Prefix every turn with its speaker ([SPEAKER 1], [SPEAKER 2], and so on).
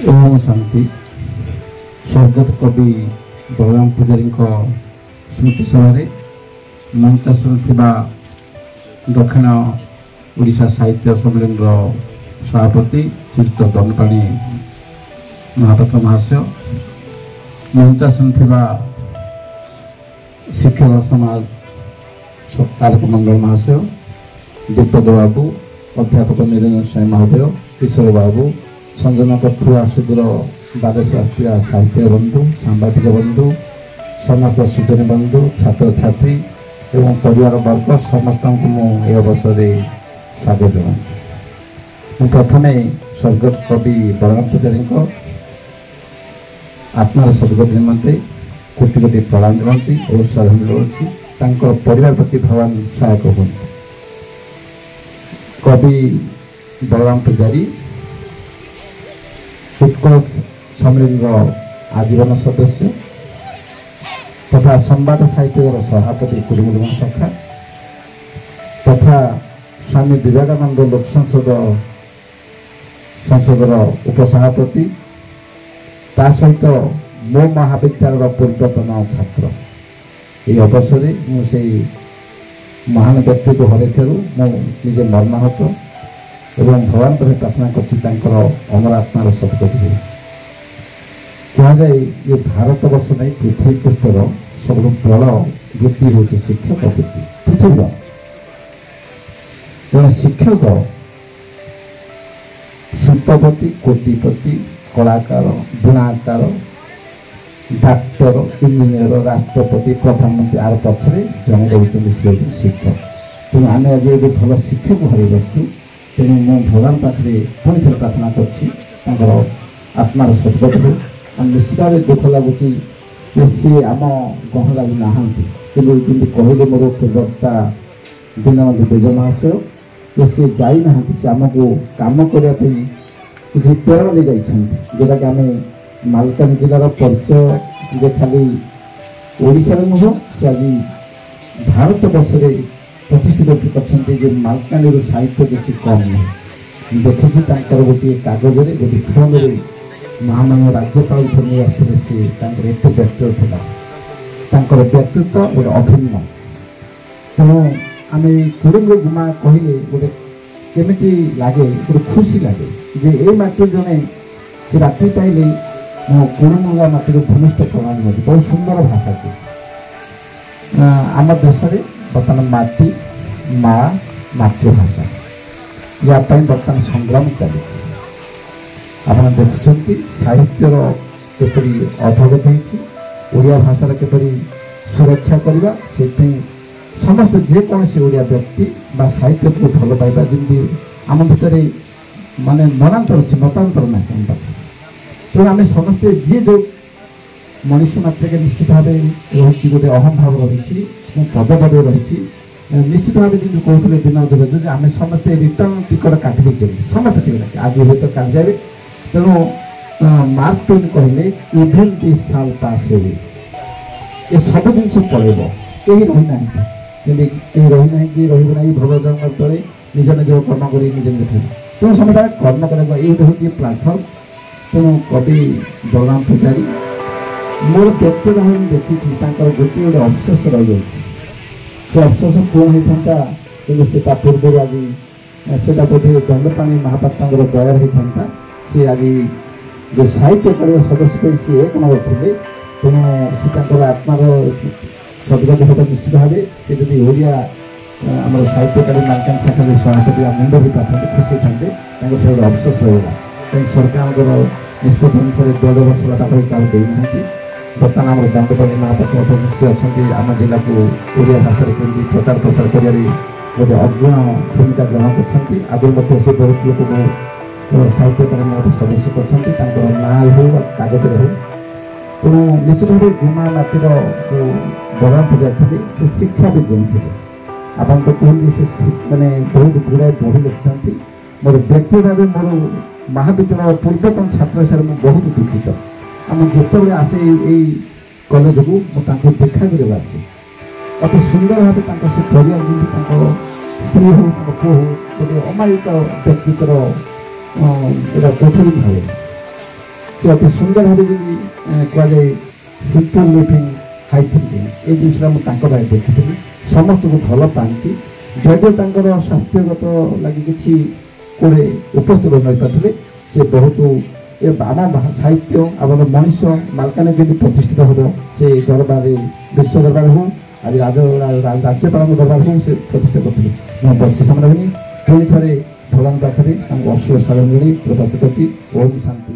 [SPEAKER 1] ओम शांति। स्वर्गत कवि बलराम पूजारी स्मृति सभा मंचासन दक्षिण ओडिशा साहित्य सम्मेलन सभापति श्रीयुक्त दंडपाणी महापात्र महाशय, मंचासन शिक्षक समाज तारक मंडल महाशय, दीपक बाबू, अध्यापक निरंजन स्वाई महोदय, किशोर बाबू, संजना कथु आसुदूर द्वादश राष्ट्रीय साहित्य बंधु, सांबादिक बंधु, समस्त सुजनी बंधु, छात्र छात्री एवं परिवार वर्ग समस्त मुझे अवसर स्वागत जनाऊँ। प्रथम स्वर्गत कवि बलराम पूजारी आत्मार स्वर्गत निमंते कोटि कोटि प्रणाम जनाती और श्रद्धांजलि तांकर परिवार प्रति भगवान सहायक हूँ। कवि बलराम पूजारी उत्कल सम्मेलन आजीवन सदस्य तथा संवाद साहित्य सभापति कुरुमुलुमा शाखा तथा स्वामी विवेकानंद लोक संसदर उपसभापति ता सहित मो महाविद्यालय पूर्वतन छात्र। ये अवसर मुझे महान व्यक्ति को हरैथु मुझे मर्माहत एवं भगवान प्रार्थना कर अमर आत्मार सदगति कहुए। ये भारत वर्ष नहीं पृथ्वी पृष्ठर सब बड़ वृत्ति हूँ शिक्षक वृत्ति। पृथ्वी जन शिक्षक शिल्पपति, कोटिपति, कलाकार, बुणाकार, डाक्तर, इंजीनियर, राष्ट्रपति, प्रधानमंत्री आर पक्षे जन रोचे शिक्षक। तेणु आम आज ये भल शिक्षक हर बसु। तेणु मु भगवान पाखे पुणी थे प्रार्थना कर आत्मार सदगति हो। निश्चित भाव दुख लगुच सी आम गह लगू ना कि कहले मोर पूर्वता दीनबंधु बेज महाशय सी जाना सी आमको कम करने किसी प्रेरणा दे जोटा कि आम मालकान जिलार परिचय जे खाली ओडिशार नुह से आज भारत वर्ष प्रतिष्ठित कर मालकानी साहित्य किसी कम नहीं। देखी गोटे कागज गोटे फोन महामान्य राज्यपाल धनी आसते सी एत व्यक्तित्व था व्यक्तित्व गोटे अभिन्न। तेणु आम कुरुंग गुमा कहले गोटे केमी लगे गोटे खुशी लगे जे ये माटी जड़े से राति पाइले मो कुरुंगा माटी भूमिष्ठ प्रणाम होती। बहुत सुंदर भाषा थी। आम देश में बर्तमान माटी माँ मातृभाषा यापाई बर्तमान संग्राम चली आप देखुं साहित्यर केपरी अधोगति ओडिया भाषार केपरी सुरक्षा करवा से समस्त जेकोसी ओडिया व्यक्ति बा साहित्य को भल पाइबा जमी आम भितर माने मनांतर अच्छे मतांतर ना तेणु आम समस्ते जी जो मनुष्य मात्र निश्चित भाव रही गोटे अहम भाव रही पद पद रही निश्चित भाव जी कहते दिन आम समस्ते रिटर्न टिकट काटि समस्त टिकट आज हूँ तो काट जाए। तेणु मार्क ट्वेन कहले इभेन दिस साल पास अवे ये सब जिन पड़ेब कहीं रही ना कहीं रही ना कि रही भगवान तले निज निज कर्म कर निज निज तेणु समस्त कर्म कर ये प्लाटफर्म। तेणु कवि बलराम पूजारी मोर व्यक्तिगत भाव देखी गोटे गोटे अफसोस रही से अफसोस पूर्ण होता कि पूर्व आज से बोधे दंडपाणी महापात्र दया होता सी आज जो साहित्य परिवार सदस्य सी एक नंबर थे। तेणु से आत्मार सदगति होता निश्चित भाव से जब ओडिया आम साहित्यकारी मालकान शाखा सभापति मुंड भी पाते खुशी था से गोटे अफसोस होगा कहीं सरकार निष्पत्ति अनुसार 1.5 वर्ष लगातार क्या देना। बर्तमान आम दंडपाणी महापात्र निश्चय अच्छा आम जिला को ओडिया भाषा केमी प्रचार प्रसार कर गोटे अग्रणी भूमिका ग्रहण कर आगे से बहुत लोग साहित्यकार सदस्य कर ना हो कागज हो। तेणु निश्चित भाव गुमा माटीर जो बलराम पूजा थे से शिक्षा भी देते आप तो कहते से मैंने बहुत गुड़ाए बही लिखिं। मोर व्यक्ति भाव मोर महाविद्यालय पूर्वतन छात्र हिसाब से बहुत दुखित। आम जिते आसे यही कलेज को मुझे देखा कर आसे अति सुंदर भाव से परिवार जमी स्त्री हो पु हो गोटे अमायिक व्यक्तित्व कोठरी भाव से अति सुंदर भाव कहुए सिंपल लिविंग हाई थिंकिंग ये जिनसा मुझे देखी समस्त को भल पाती जदिव स्वास्थ्यगत लगी किसी कोड़े उपस्थित नहीं पारे से बहुत ये आम साहित्य आम मनीष मालकानगिरी प्रतिष्ठित हम से दरबार विश्व दरबार हो आज राज्यपाल दरबार हो से प्रतिष्ठा करते मुझे बच्चे समय पुणी थे भगवान पाखे अशुभ साल मिली प्रभात करती ओम शांति।